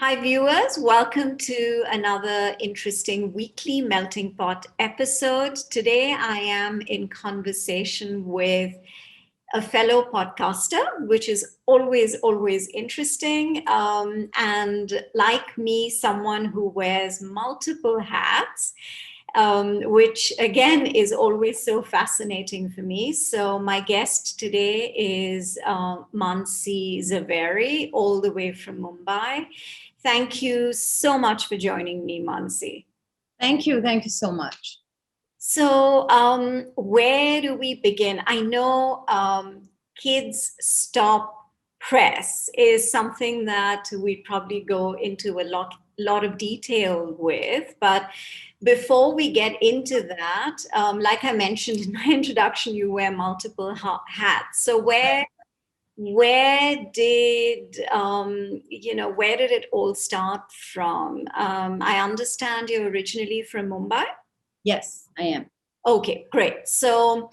Hi, viewers. Welcome to another interesting weekly Melting Pot episode. Today, I am in conversation with a fellow podcaster, which is always interesting. And like me, someone who wears multiple hats, which again is always so fascinating for me. So, my guest today is Mansi Zaveri, all the way from Mumbai. Thank you so much for joining me, Mansi. Thank you. Thank you so much. So, where do we begin? I know Kids Stop Press is something that we probably go into a lot of detail with, but before we get into that, like I mentioned in my introduction, you wear multiple hats. So where did where did it all start from? I understand you're originally from Mumbai. Yes, I am. Okay, great. So,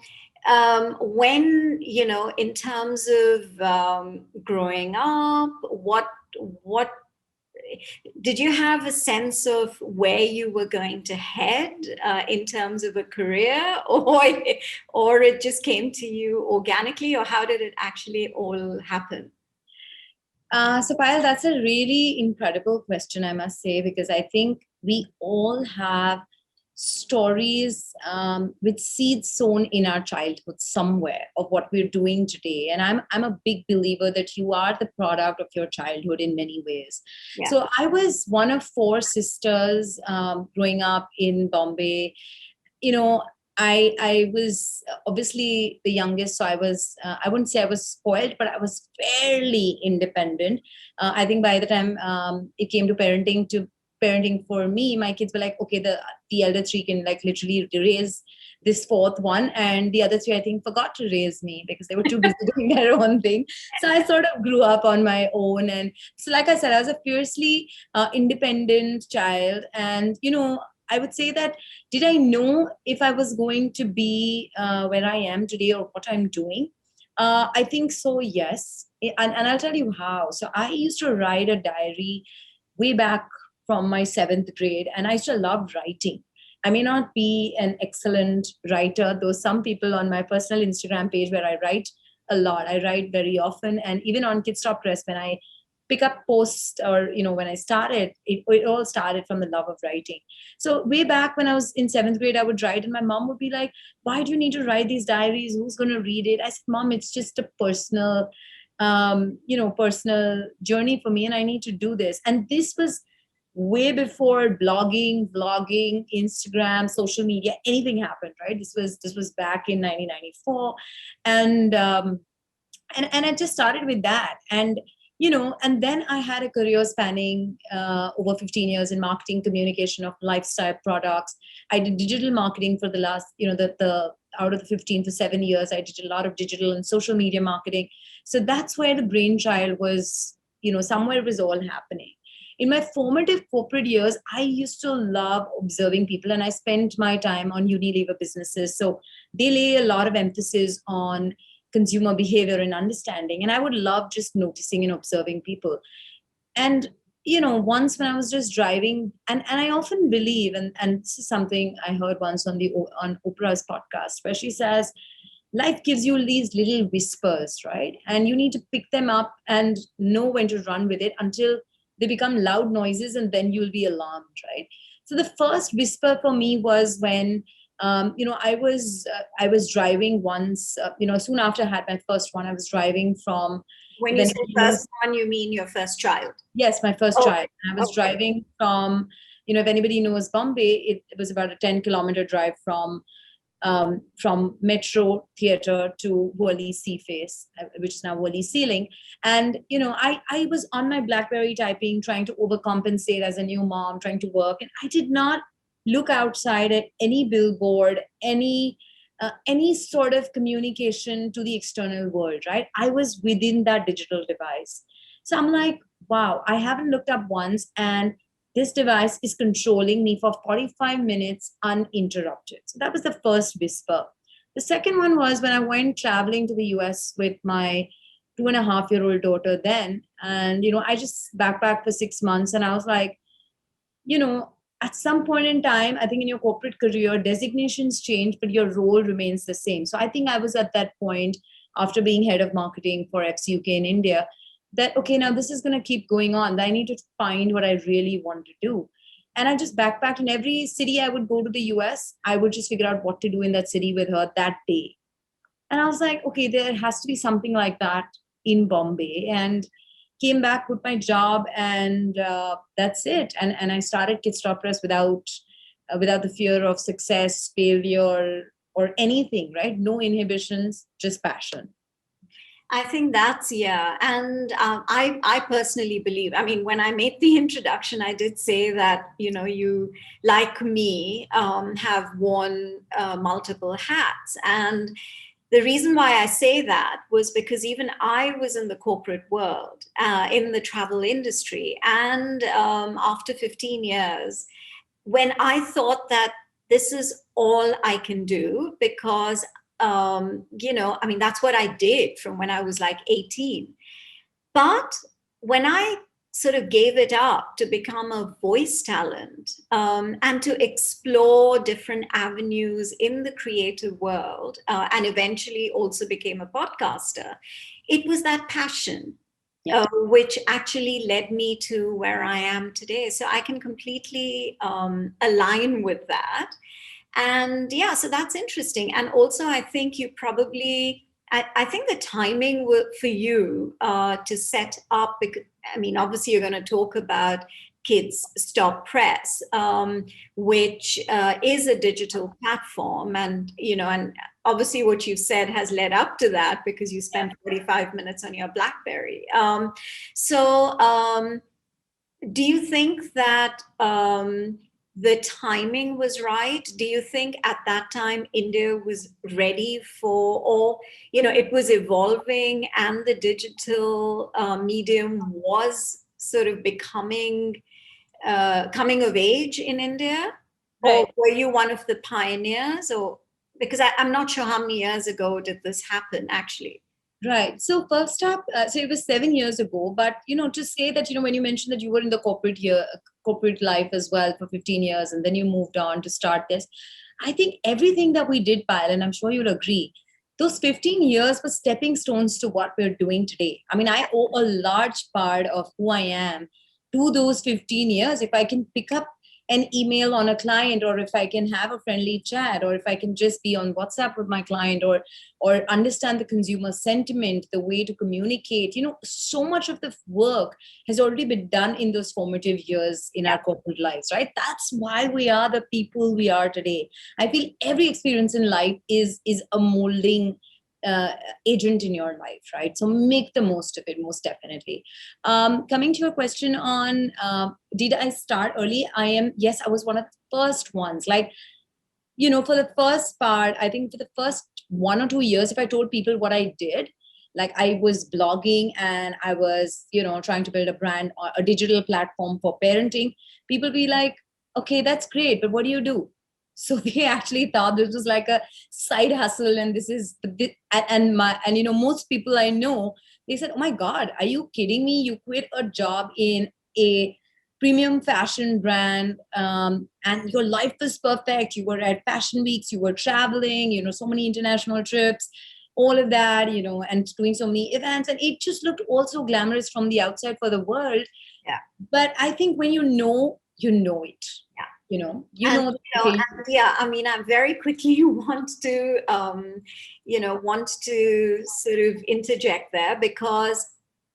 when, in terms of growing up, what did you have a sense of where you were going to head in terms of a career, or it just came to you organically, or how did it actually all happen? So, Payal, that's a really incredible question, I must say, because I think we all have stories with seeds sown in our childhood somewhere of what we're doing today. And I'm a big believer that you are the product of your childhood in many ways. Yeah. So I was one of four sisters growing up in Bombay. You know, I was obviously the youngest, so I wouldn't say I was spoiled, but I was fairly independent. I think by the time it came to parenting for me, my kids were like, okay, the elder three can like literally raise this fourth one, and the other three I think forgot to raise me because they were too busy doing their own thing. So I sort of grew up on my own, and so like I said, I was a fiercely independent child, and I would say that did I know if I was going to be where I am today or what I'm doing? I think so, yes. And I'll tell you how. So I used to write a diary way back from my seventh grade, and I used to love writing. I may not be an excellent writer, though some people on my personal Instagram page where I write a lot, I write very often. And even on Kids Stop Press, when I pick up posts or, when I started, it all started from the love of writing. So way back when I was in seventh grade, I would write, and my mom would be like, "Why do you need to write these diaries? Who's going to read it?" I said, "Mom, it's just a personal journey for me, and I need to do this." And this was way before blogging, vlogging, Instagram, social media, anything happened, right? This was back in 1994, and and I just started with that, and then I had a career spanning over 15 years in marketing, communication of lifestyle products. I did digital marketing for the last, the out of the 15 to 7 years, I did a lot of digital and social media marketing. So that's where the brainchild was, somewhere it was all happening. In my formative corporate years, I used to love observing people, and I spent my time on Unilever businesses. So they lay a lot of emphasis on consumer behavior and understanding. And I would love just noticing and observing people. And, once when I was just driving, and I often believe, and this is something I heard once on Oprah's podcast, where she says, life gives you these little whispers, right? And you need to pick them up and know when to run with it until they become loud noises, and then you'll be alarmed, right? So the first whisper for me was when I was driving once, soon after I had my first one. I was driving from When you when say first one, you mean your first child? yes, my first Oh, child. I was okay. driving from, if anybody knows Bombay, it was about a 10-kilometer drive from Metro Theatre to Worli Sea Face, which is now Worli Ceiling. And, I was on my BlackBerry typing, trying to overcompensate as a new mom, trying to work. And I did not look outside at any billboard, any sort of communication to the external world, right? I was within that digital device. So I'm like, wow, I haven't looked up once. And this device is controlling me for 45 minutes uninterrupted. So that was the first whisper. The second one was when I went traveling to the US with my 2.5-year-old daughter then. And, I just backpacked for 6 months, and I was like, you know, at some point in time, I think in your corporate career, designations change, but your role remains the same. So I think I was at that point after being head of marketing for FC UK in India that, okay, now this is going to keep going on. I need to find what I really want to do. And I just backpacked in every city I would go to the US. I would just figure out what to do in that city with her that day. And I was like, okay, there has to be something like that in Bombay. And came back, quit my job, and that's it. And I started Kid Stop Press without the fear of success, failure, or anything, right? No inhibitions, just passion. I think that's, yeah. And I personally believe, I mean, when I made the introduction, I did say that, you, like me, have worn multiple hats. And the reason why I say that was because even I was in the corporate world, in the travel industry. And after 15 years, when I thought that this is all I can do, because, I mean, that's what I did from when I was like 18. But when I sort of gave it up to become a voice talent, and to explore different avenues in the creative world, and eventually also became a podcaster, it was that passion. Yeah. Which actually led me to where I am today. So I can completely align with that. And yeah, so that's interesting. And also, I think you probably, I think the timing for you to set up, because, I mean, obviously, you're going to talk about Kids Stop Press, which is a digital platform. And obviously, what you've said has led up to that because you spent 45 minutes on your BlackBerry. So, do you think that the timing was right? Do you think at that time India was ready for, or, it was evolving and the digital medium was sort of becoming, coming of age in India? Or Right. were you one of the pioneers? Or because I'm not sure how many years ago did this happen actually? Right. So first up, so it was 7 years ago. But to say that when you mentioned that you were in the corporate life as well for 15 years, and then you moved on to start this, I think everything that we did, Payal, and I'm sure you'll agree, those 15 years were stepping stones to what we're doing today. I mean, I owe a large part of who I am to those 15 years. If I can pick up an email on a client, or if I can have a friendly chat, or if I can just be on WhatsApp with my client, or understand the consumer sentiment, the way to communicate, so much of the work has already been done in those formative years in our corporate lives, right? That's why we are the people we are today. I feel every experience in life is a molding uh, agent in your life, right? So make the most of it, most definitely. Coming to your question on did I start early? Yes, I was one of the first ones. Like, for the first part, I think for the first 1 or 2 years, if I told people what I did, like I was blogging and I was, trying to build a brand or a digital platform for parenting, people be like, okay, that's great, but what do you do? So they actually thought this was like a side hustle, and this is most people I know, they said, oh my God, are you kidding me? You quit a job in a premium fashion brand, and your life was perfect. You were at fashion weeks, you were traveling, so many international trips, all of that, and doing so many events, and it just looked also glamorous from the outside for the world. Yeah. But I think when you know it. Yeah. Okay. And yeah, I mean, I very quickly want to, want to sort of interject there, because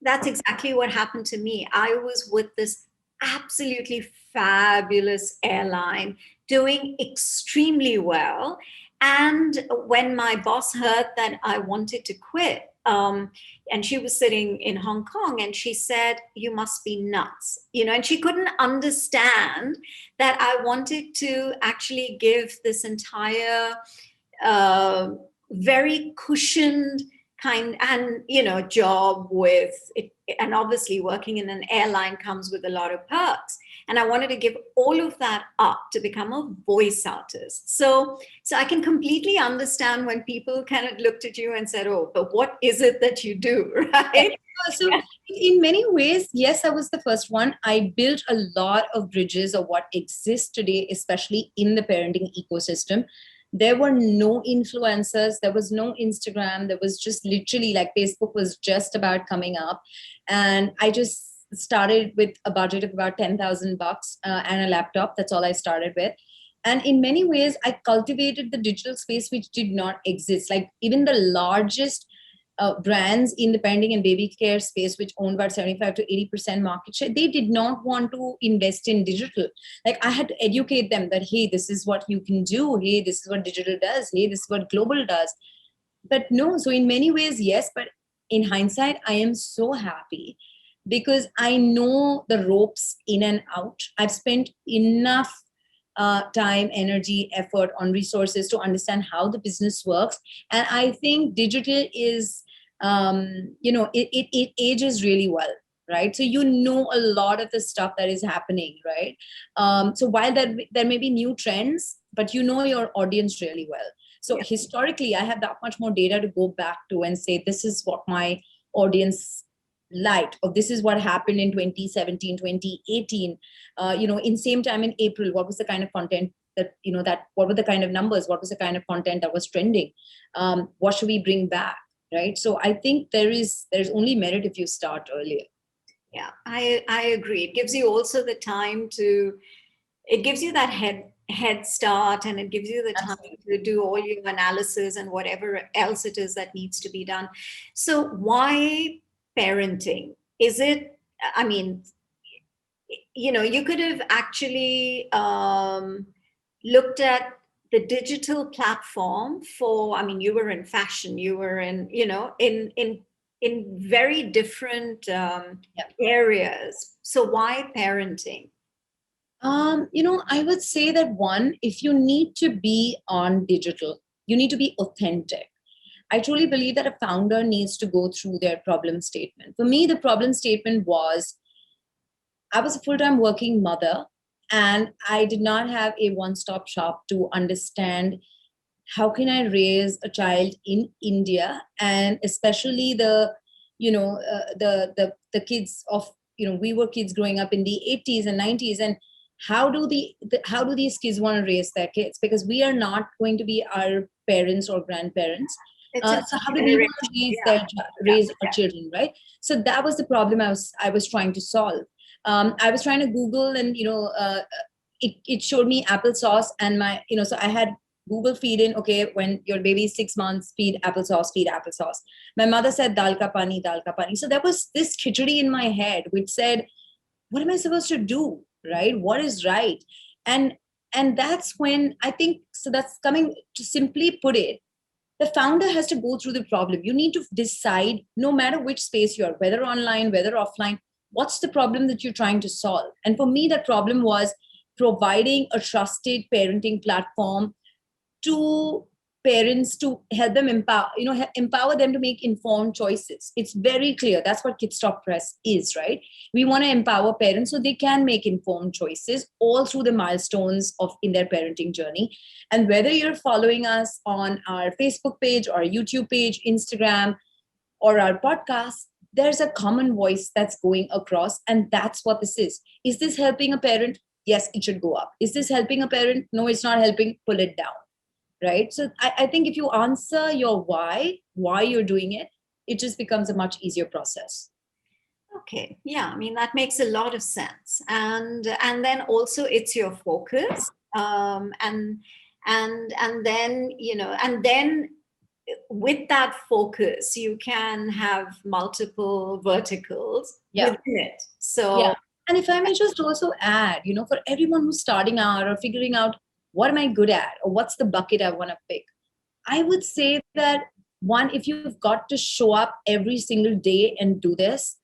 that's exactly what happened to me. I was with this absolutely fabulous airline doing extremely well. And when my boss heard that I wanted to quit, and she was sitting in Hong Kong, and she said, "You must be nuts," and she couldn't understand that I wanted to actually give this entire very cushioned job with it, and obviously working in an airline comes with a lot of perks, and I wanted to give all of that up to become a voice artist. So I can completely understand when people kind of looked at you and said, oh, but what is it that you do? Right? So in many ways, yes, I was the first one. I built a lot of bridges of what exists today, especially in the parenting ecosystem. There were no influencers, there was no Instagram, there was just literally like Facebook was just about coming up. And I just started with a budget of about $10,000 and a laptop. That's all I started with. And in many ways, I cultivated the digital space which did not exist. Like even the largest brands in the parenting and baby care space, which owned about 75 to 80% market share, they did not want to invest in digital. Like I had to educate them that, hey, this is what you can do. Hey, this is what digital does. Hey, this is what global does. But no, so in many ways, yes. But in hindsight, I am so happy because I know the ropes in and out. I've spent enough time, energy, effort on resources to understand how the business works. And I think digital is, it ages really well, right? So you know a lot of the stuff that is happening, right? So while there may be new trends, but you know your audience really well. So historically, I have that much more data to go back to and say, this is what my audience liked, or this is what happened in 2017, 2018. In same time in April, what was the kind of content what were the kind of numbers, what was the kind of content that was trending? What should we bring back? Right. So I think there's only merit if you start earlier. Yeah, I agree. It gives you also the time it gives you that head start, and it gives you the time to do all your analysis and whatever else it is that needs to be done. So why parenting? Is it, I mean, you could have actually looked at the digital platform you were in fashion, you were in very different areas. So why parenting? I would say that one, if you need to be on digital, you need to be authentic. I truly believe that a founder needs to go through their problem statement. For me, the problem statement was I was a full-time working mother, and I did not have a one-stop shop to understand how can I raise a child in India, and especially the kids of, we were kids growing up in the 80s and 90s, and how do how do these kids want to raise their kids? Because we are not going to be our parents or grandparents. So how do we want to raise our children, right? So that was the problem I was trying to solve. I was trying to Google, and it showed me applesauce, and so I had Google feed in, okay, when your baby is 6 months, feed applesauce, feed applesauce. My mother said dal ka pani, dal ka pani. So there was this khichdi in my head which said, what am I supposed to do, right? What is right? And that's when I think, so that's coming to simply put it, the founder has to go through the problem. You need to decide, no matter which space you're, whether online, whether offline, what's the problem that you're trying to solve? And for me, that problem was providing a trusted parenting platform to parents to help them empower them to make informed choices. It's very clear. That's what Kids Talk Press is, right? We want to empower parents so they can make informed choices all through the milestones in their parenting journey. And whether you're following us on our Facebook page or YouTube page, Instagram, or our podcast, there's a common voice that's going across. And that's what this is. Is this helping a parent? Yes, it should go up. Is this helping a parent? No, it's not helping. Pull it down. Right? So I think if you answer your why you're doing it, it just becomes a much easier process. Okay. Yeah. That makes a lot of sense. And then also it's your focus. And then, and then with that focus, you can have multiple verticals within it. So, yeah. And if I may just also add, for everyone who's starting out or figuring out, what am I good at? Or what's the bucket I want to pick? I would say that one, if you've got to show up every single day and do this,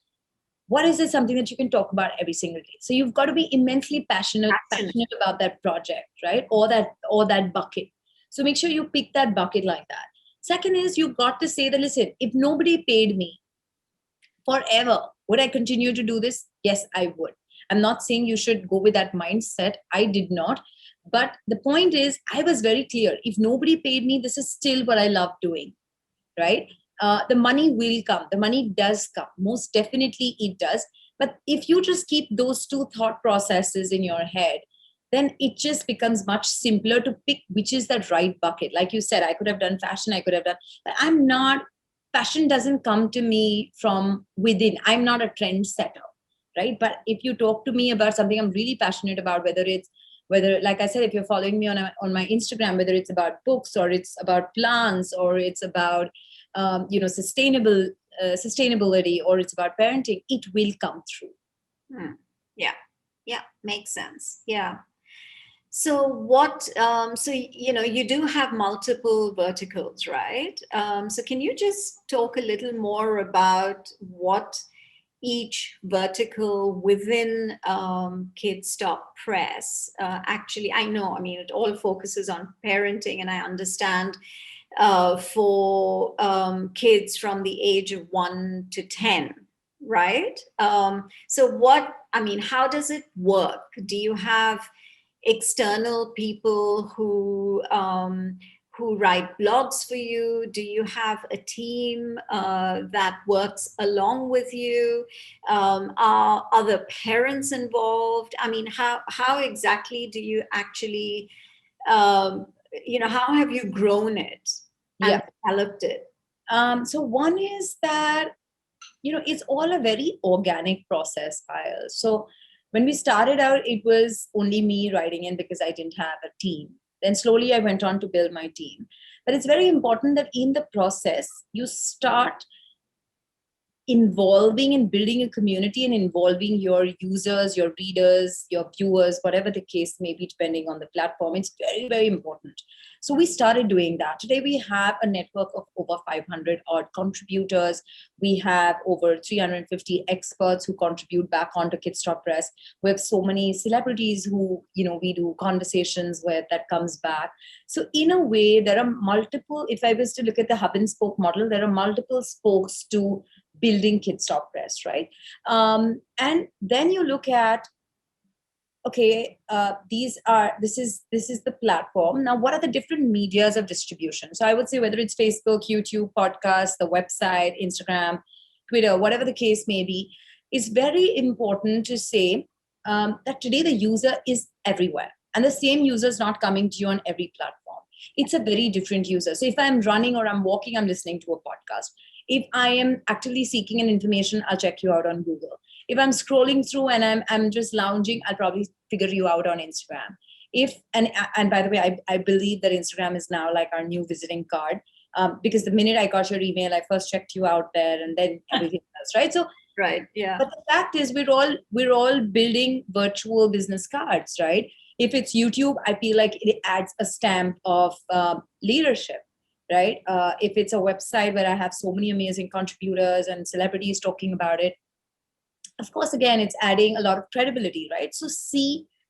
what is it something that you can talk about every single day? So you've got to be immensely passionate about that project, right? Or that bucket. So make sure you pick that bucket like that. Second is you've got to say that, listen, if nobody paid me forever, would I continue to do this? Yes, I would. I'm not saying you should go with that mindset. I did not. But the point is, I was very clear. If nobody paid me, this is still what I love doing, right? The money will come. The money does come. Most definitely it does. But if you just keep those two thought processes in your head, then it just becomes much simpler to pick which is that right bucket. Like you said, I could have done fashion, I could have done, but I'm not, fashion doesn't come to me from within. I'm not a trendsetter, right? But if you talk to me about something I'm really passionate about, whether, like I said, if you're following me on my Instagram, whether it's about books or it's about plants or it's about sustainability or it's about parenting, it will come through. Yeah, makes sense. Yeah. So what, you do have multiple verticals, right? So can you just talk a little more about what each vertical within Kids Stop Press actually, I know, I mean, it all focuses on parenting, and I understand for kids from the age of 1 to 10, right? How does it work? Do you have external people who write blogs for you? Do you have a team that works along with you? Are other parents involved? I mean, how exactly do you actually, how have you grown it and developed it? So one is that, it's all a very organic process, Payal. So when we started out, it was only me writing in because I didn't have a team. Then slowly I went on to build my team. But it's very important that in the process, you start involving and building a community and involving your users, your readers, your viewers, whatever the case may be, depending on the platform. It's very, very important. So we started doing that. Today we have a network of over 500 odd contributors. We have over 350 experts who contribute back onto Kids Stop Press. We have so many celebrities who, we do conversations with that comes back. So in a way, there are multiple, if I was to look at the hub and spoke model, there are multiple spokes to building Kids Stop Press, right? And then you look at, okay, this is the platform. Now, what are the different medias of distribution? So I would say whether it's Facebook, YouTube, podcast, the website, Instagram, Twitter, whatever the case may be, it's very important to say that today the user is everywhere. And the same user is not coming to you on every platform. It's a very different user. So if I'm running or I'm walking, I'm listening to a podcast. If I am actively seeking an information, I'll check you out on Google. If I'm scrolling through and I'm just lounging, I'll probably figure you out on Instagram. And by the way, I believe that Instagram is now like our new visiting card, because the minute I got your email, I first checked you out there and then everything else, right? So right, yeah. But the fact is, we're all building virtual business cards, right? If it's YouTube, I feel like it adds a stamp of leadership. Right? If it's a website where I have so many amazing contributors and celebrities talking about it, of course, again, it's adding a lot of credibility, right? So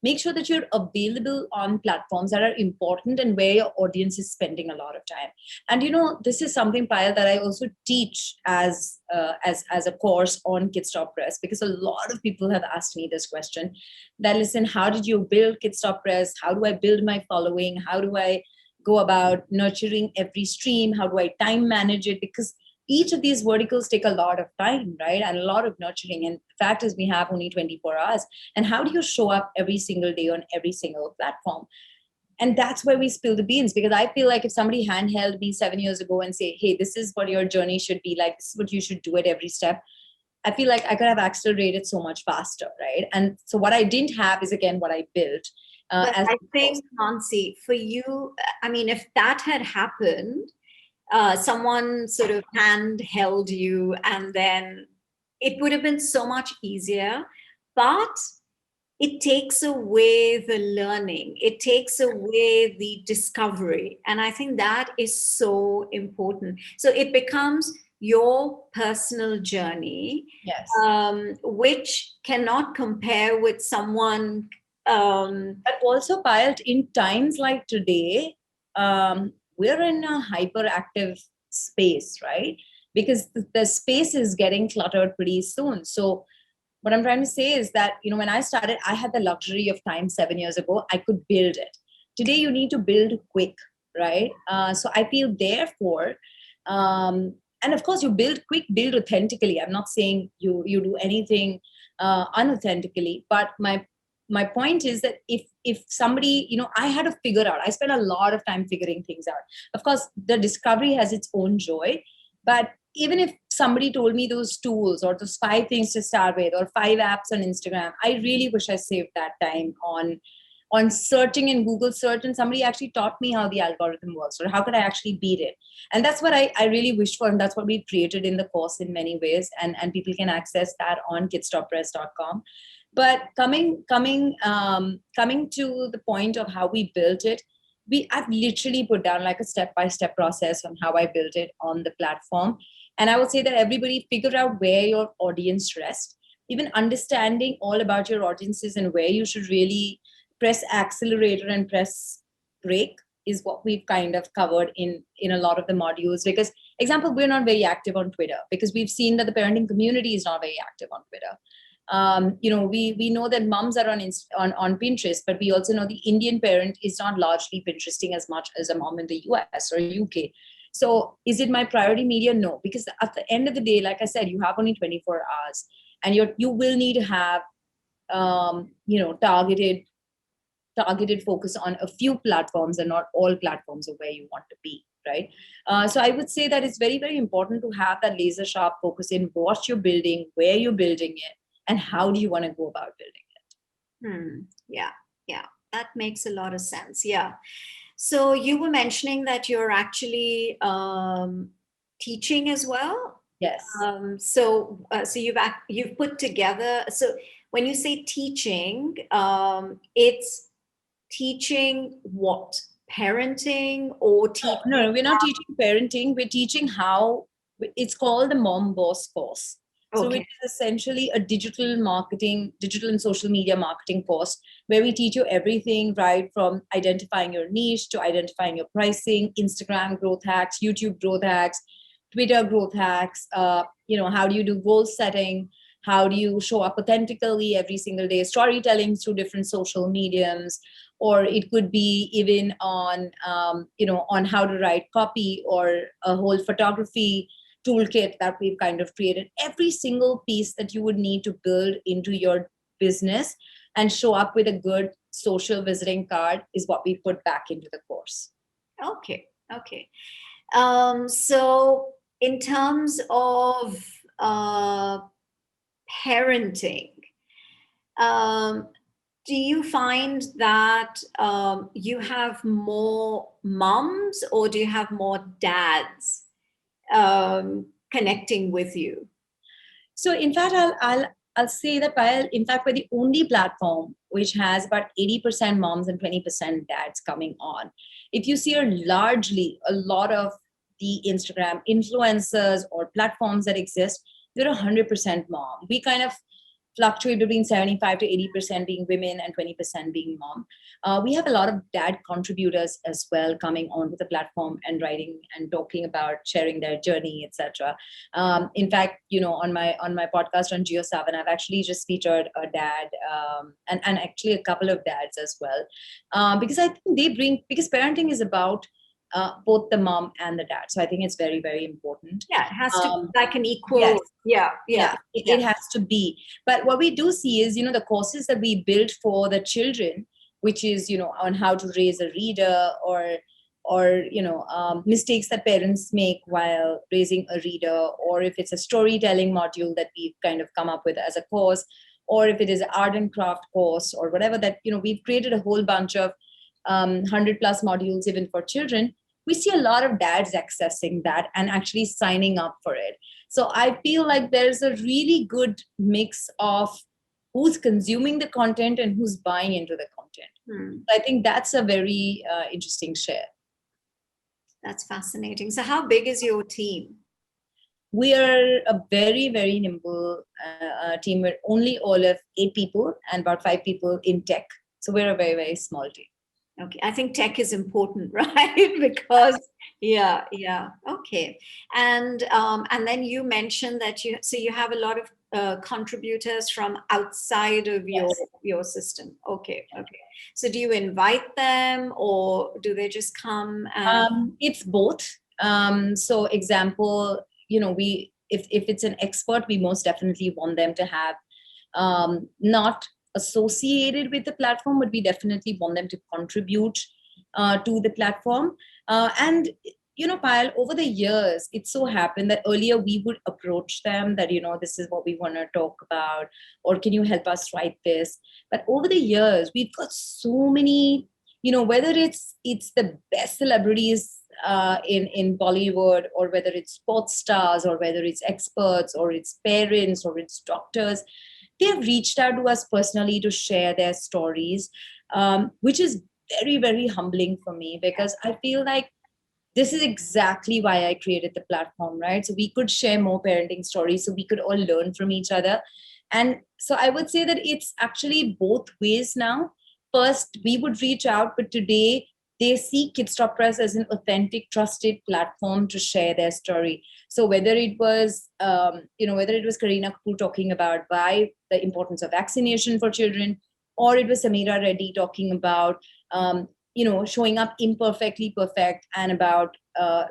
make sure that you're available on platforms that are important and where your audience is spending a lot of time. And this is something, Payal, that I also teach as a course on Kids Stop Press, because a lot of people have asked me this question. That listen, how did you build Kids Stop Press? How do I build my following? How do I go about nurturing every stream? How do I time manage it? Because each of these verticals take a lot of time, right? And a lot of nurturing. And the fact is we have only 24 hours. And how do you show up every single day on every single platform? And that's where we spill the beans, because I feel like if somebody handheld me 7 years ago and say, hey, this is what your journey should be like, this is what you should do at every step, I feel like I could have accelerated so much faster, right? And so what I didn't have is, again, what I built. But I think, Mansi, for you, I mean, if that had happened, someone sort of handheld you, and then it would have been so much easier. But it takes away the learning, it takes away the discovery. And I think that is so important. So it becomes your personal journey, yes, which cannot compare with someone. But also, Payal, in times like today, we're in a hyperactive space, right? Because the space is getting cluttered pretty soon. So what I'm trying to say is that, when I started, I had the luxury of time 7 years ago. I could build it. Today, you need to build quick, right? So I feel therefore, and of course, you build quick, build authentically. I'm not saying you do anything unauthentically, but my point is that if somebody, I had to figure out. I spent a lot of time figuring things out. Of course, the discovery has its own joy, but even if somebody told me those tools or those 5 things to start with or 5 apps on Instagram, I really wish I saved that time on searching in Google search, and somebody actually taught me how the algorithm works or how could I actually beat it. And that's what I really wish for, and that's what we created in the course in many ways, and people can access that on kidstoppress.com. But coming to the point of how we built it, I've literally put down like a step-by-step process on how I built it on the platform. And I would say that everybody figure out where your audience rests, even understanding all about your audiences and where you should really press accelerator and press brake is what we've kind of covered in a lot of the modules. Because, example, we're not very active on Twitter because we've seen that the parenting community is not very active on Twitter. We know that moms are on Pinterest, but we also know the Indian parent is not largely Pinteresting as much as a mom in the US or UK. So is it my priority media? No, because at the end of the day, like I said, you have only 24 hours, and you will need to have targeted focus on a few platforms and not all platforms of where you want to be, right? So I would say that it's very, very important to have that laser sharp focus in what you're building, where you're building it, and how do you want to go about building it. Yeah, that makes a lot of sense. Yeah. So you were mentioning that you're actually teaching as well. Yes. So you've put together. So when you say teaching, it's teaching what? Parenting or teaching? No, we're not teaching parenting. We're teaching how. It's called the Mom Boss course. So it is essentially a digital and social media marketing course where we teach you everything, right from identifying your niche to identifying your pricing, Instagram growth hacks, YouTube growth hacks, Twitter growth hacks. How do you do goal setting? How do you show up authentically every single day? Storytelling through different social mediums, or it could be even on on how to write copy or a whole photography toolkit that we've kind of created. Every single piece that you would need to build into your business and show up with a good social visiting card is what we put back into the course. Okay. So in terms of parenting, do you find that you have more moms or do you have more dads connecting with you? So in fact, I'll say that in fact, we're the only platform which has about 80% moms and 20% dads coming on. If you see a lot of the Instagram influencers or platforms that exist, they're 100% mom. We kind of fluctuate between 75 to 80% being women and 20% being mom. We have a lot of dad contributors as well coming onto the platform and writing and talking about sharing their journey, etc. In fact, on my podcast on Geo7, I've actually just featured a dad and actually a couple of dads as well, because I think because parenting is about both the mom and the dad. So I think it's very, very important. Yeah, it has to be like an equal. Yes. It has to be. But what we do see is, the courses that we build for the children, which is, on how to raise a reader or mistakes that parents make while raising a reader, or if it's a storytelling module that we've kind of come up with as a course, or if it is an art and craft course or whatever that, we've created a whole bunch of 100 plus modules even for children. We see a lot of dads accessing that and actually signing up for it. So I feel like there's a really good mix of who's consuming the content and who's buying into the content. I think that's a very interesting share. That's fascinating. So how big is your team? We are a very, very nimble team. We're only all of 8 people and about 5 people in tech. So we're a very, very small team. Okay, I think tech is important, right? Because yeah. Okay, and then you mentioned that you have a lot of contributors from outside of Yes. your system. Okay, okay. So do you invite them, or do they just come and? It's both. So example, we if it's an expert, we most definitely want them to have not associated with the platform, but we definitely want them to contribute to the platform. And Payal, over the years, it so happened that earlier we would approach them that this is what we want to talk about, or can you help us write this? But over the years, we've got so many, whether it's the best celebrities in Bollywood, or whether it's sports stars, or whether it's experts, or it's parents, or it's doctors. They have reached out to us personally to share their stories, which is very, very humbling for me, because I feel like this is exactly why I created the platform, right? So we could share more parenting stories, so we could all learn from each other. And so I would say that it's actually both ways now. First, we would reach out, but today they see Kidstop Press as an authentic, trusted platform to share their story. So whether it was Karina Kapoor talking about why the importance of vaccination for children, or it was Samira Reddy talking about showing up imperfectly perfect and about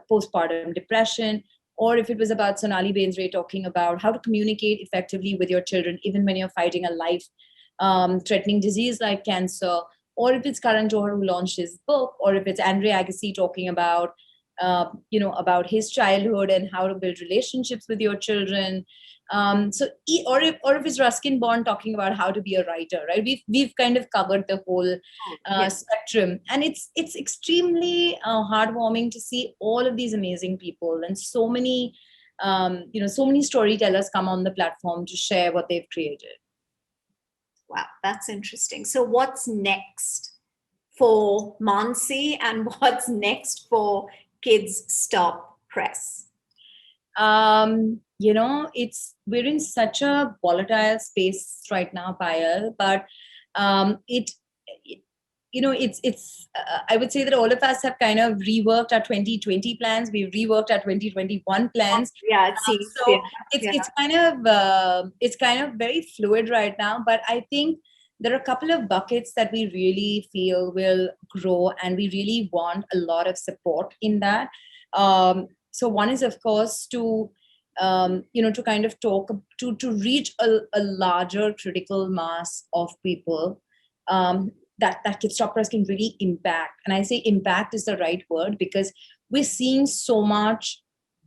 postpartum depression, or if it was about Sonali Bainsray talking about how to communicate effectively with your children even when you're fighting a life threatening disease like cancer, or if it's Karan Johar who launched his book, or if it's Andre Agassi talking about his childhood and how to build relationships with your children. Or if it's Ruskin Bond talking about how to be a writer, right? We've kind of covered the whole Yes. spectrum, and it's extremely heartwarming to see all of these amazing people, and so many storytellers come on the platform to share what they've created. Wow, that's interesting. So what's next for Mansi, and what's next for Kids Stop Press? We're in such a volatile space right now, Payal, but it it's I would say that all of us have kind of reworked our 2020 plans. We've reworked our 2021 plans. Yeah, it seems. So it's kind of very fluid right now, but I think there are a couple of buckets that we really feel will grow, and we really want a lot of support in that. So one is, of course, to kind of talk to reach a larger critical mass of people, that Kids Stop Press can really impact. And I say impact is the right word, because we're seeing so much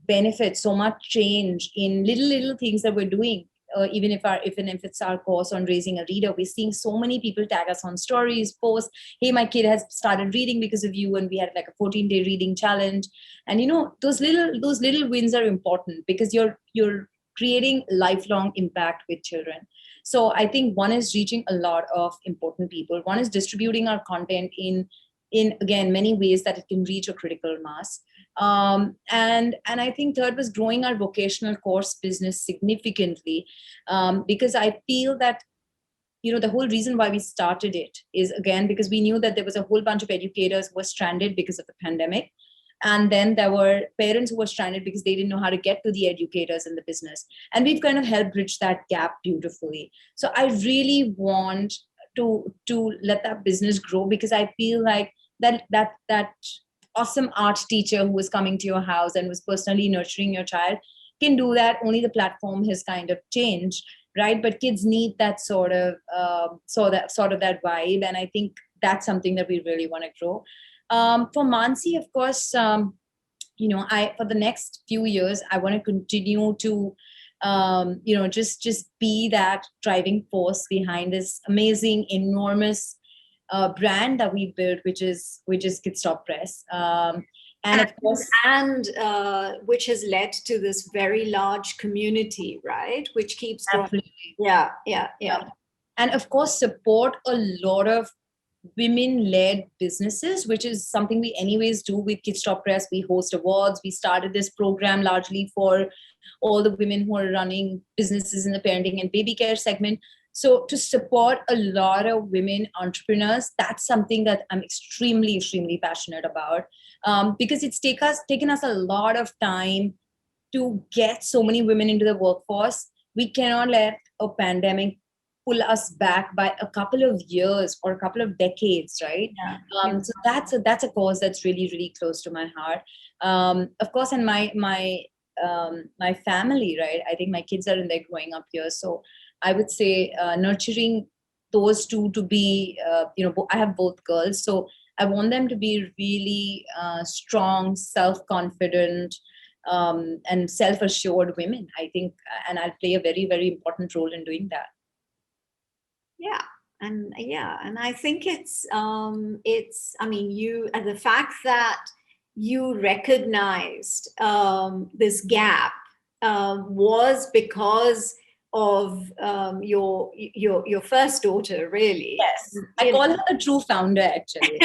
benefit, so much change in little things that we're doing. Even if it's our course on raising a reader, we're seeing so many people tag us on stories, posts, hey, my kid has started reading because of you, and we had like a 14-day reading challenge. And those little wins are important, because you're creating lifelong impact with children. So I think one is reaching a lot of important people. One is distributing our content in again many ways that it can reach a critical mass. And I think third was growing our vocational course business significantly, because I feel that the whole reason why we started it is, again, because we knew that there was a whole bunch of educators who were stranded because of the pandemic. And then there were parents who were stranded because they didn't know how to get to the educators in the business. And we've kind of helped bridge that gap beautifully. So I really want to let that business grow, because I feel like that awesome art teacher who was coming to your house and was personally nurturing your child can do that. Only the platform has kind of changed, right? But kids need that sort of that vibe, and I think that's something that we really want to grow. For Mansi, of course, I for the next few years, I want to continue to, just be that driving force behind this amazing, enormous brand that we built, which is Kids Stop Press. And of course, and which has led to this very large community, right? Which keeps growing. absolutely. Yeah. And of course, support a lot of women-led businesses, which is something we anyways do with Kids Stop Press. We host awards. We started this program largely for all the women who are running businesses in the parenting and baby care segment. So to support a lot of women entrepreneurs, that's something that I'm extremely, extremely passionate about, because it's taken us a lot of time to get so many women into the workforce. We cannot let a pandemic pull us back by a couple of years or a couple of decades, right? Yeah. So that's a cause that's really, really close to my heart. Of course, and my family, right? I think my kids are in there growing up here, so I would say nurturing those two to be, I have both girls, so I want them to be really strong, self-confident, and self-assured women, I think, and I'll play a very, very important role in doing that. And I think I mean, you, and the fact that you recognized this gap was because of your first daughter, really. Yes, I call her the true founder, actually.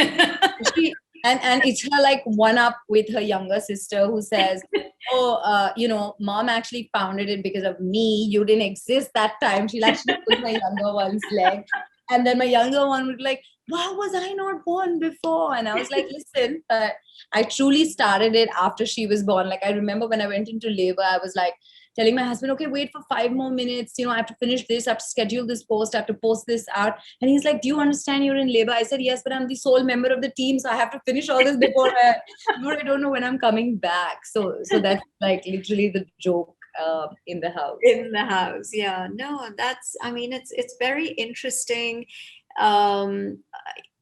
She, and it's her like one up with her younger sister who says, oh, mom actually founded it because of me. You didn't exist that time. She'll actually pull my younger one's leg. And then my younger one would be like, why was I not born before? And I was like, listen, I truly started it after she was born. Like, I remember when I went into labor, I was like telling my husband, okay, wait for 5 more minutes. I have to finish this. I have to schedule this post. I have to post this out. And he's like, do you understand you're in labor? I said, yes, but I'm the sole member of the team. So I have to finish all this before I don't know when I'm coming back. So that's like literally the joke in the house. In the house, yeah. No, I mean, it's very interesting. Um,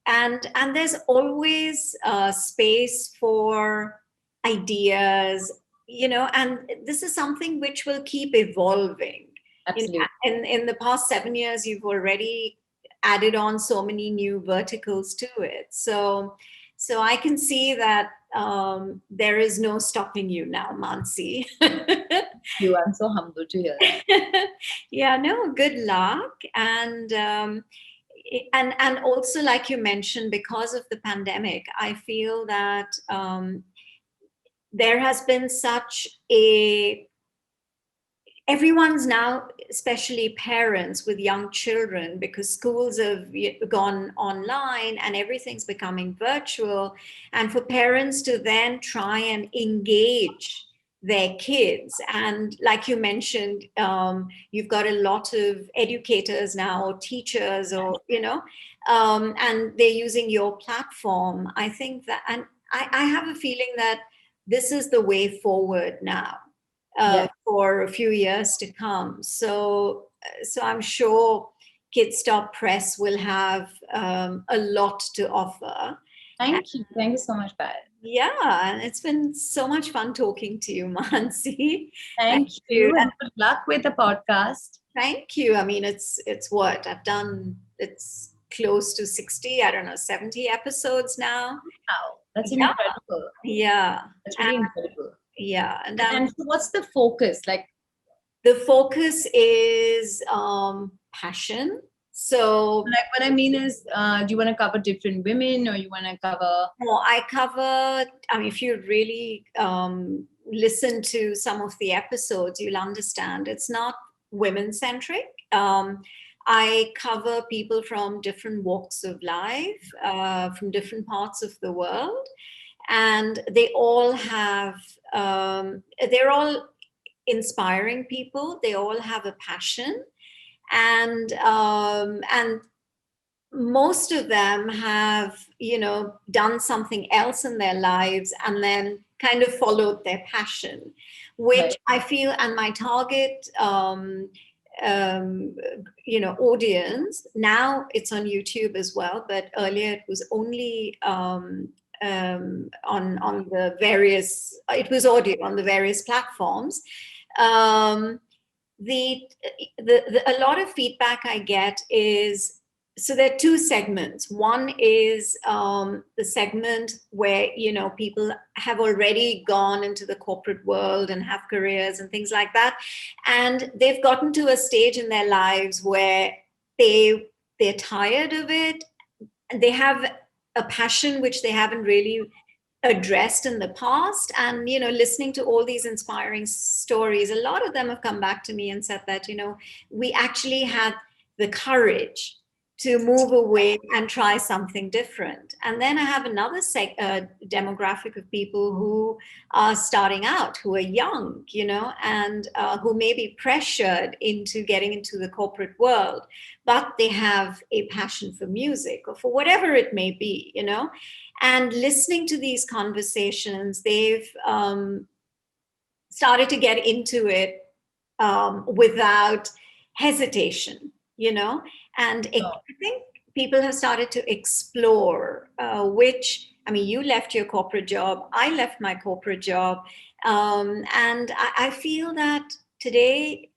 and there's always space for ideas, and this is something which will keep evolving. Absolutely. In the past 7 years, you've already added on so many new verticals to it. So I can see that there is no stopping you now, Mansi. I'm so humble to hear that. Yeah, no, good luck. And also, like you mentioned, because of the pandemic, I feel that there has been such a everyone's now, especially parents with young children, because schools have gone online and everything's becoming virtual. And for parents to then try and engage their kids. And like you mentioned, you've got a lot of educators now, or teachers, or, and they're using your platform. I think that, and I have a feeling that this is the way forward now for a few years to come. So I'm sure Kidstop Press will have a lot to offer. Thank you. Thank you so much, Pat. Yeah, and it's been so much fun talking to you, Mansi. Thank you, and good luck with the podcast. Thank you. I mean, it's what I've done. It's close to 60, I don't know, 70 episodes now. Wow, that's incredible. Yeah. That's really incredible. Yeah. And so what's the focus? Like, the focus is passion. So, like, what I mean is, do you want to cover different women, or you want to cover? No, I cover. I mean, if you really listen to some of the episodes, you'll understand it's not women centric. I cover people from different walks of life, from different parts of the world, and they all have. They're all inspiring people. They all have a passion, and most of them have done something else in their lives and then kind of followed their passion, which Right. I feel, and my target audience now, it's on YouTube as well, but earlier it was only on the various, it was audio on the various platforms. A lot of feedback I get is, so there are two segments. One is the segment where people have already gone into the corporate world and have careers and things like that, and they've gotten to a stage in their lives where they're tired of it, and they have a passion which they haven't really addressed in the past. And listening to all these inspiring stories, a lot of them have come back to me and said that we actually had the courage to move away and try something different. And then I have another demographic of people who are starting out, who are young, and who may be pressured into getting into the corporate world, but they have a passion for music or for whatever it may be, And listening to these conversations, they've started to get into it without hesitation, And I think people have started to explore you left your corporate job, I left my corporate job. And I feel that today,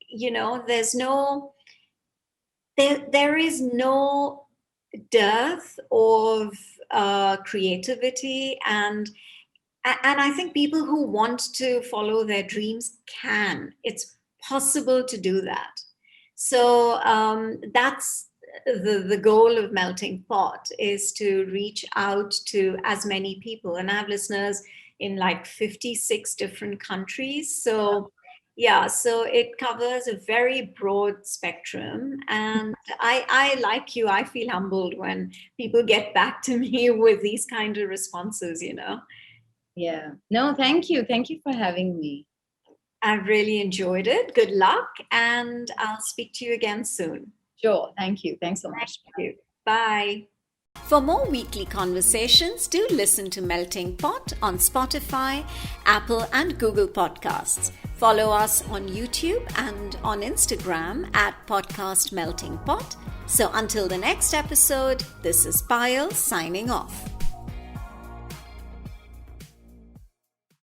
there is no dearth of creativity, and I think people who want to follow their dreams can. It's possible to do that. So that's the goal of Melting Pot, is to reach out to as many people. And I have listeners in like 56 different countries. So yeah, so it covers a very broad spectrum. And I like you, I feel humbled when people get back to me with these kind of responses, Yeah. No, thank you. Thank you for having me. I've really enjoyed it. Good luck, and I'll speak to you again soon. Sure. Thank you. Thanks so much. Thank you. Bye. For more weekly conversations, do listen to Melting Pot on Spotify, Apple, and Google Podcasts. Follow us on YouTube and on Instagram at Podcast Melting Pot. So until the next episode, this is Payal signing off.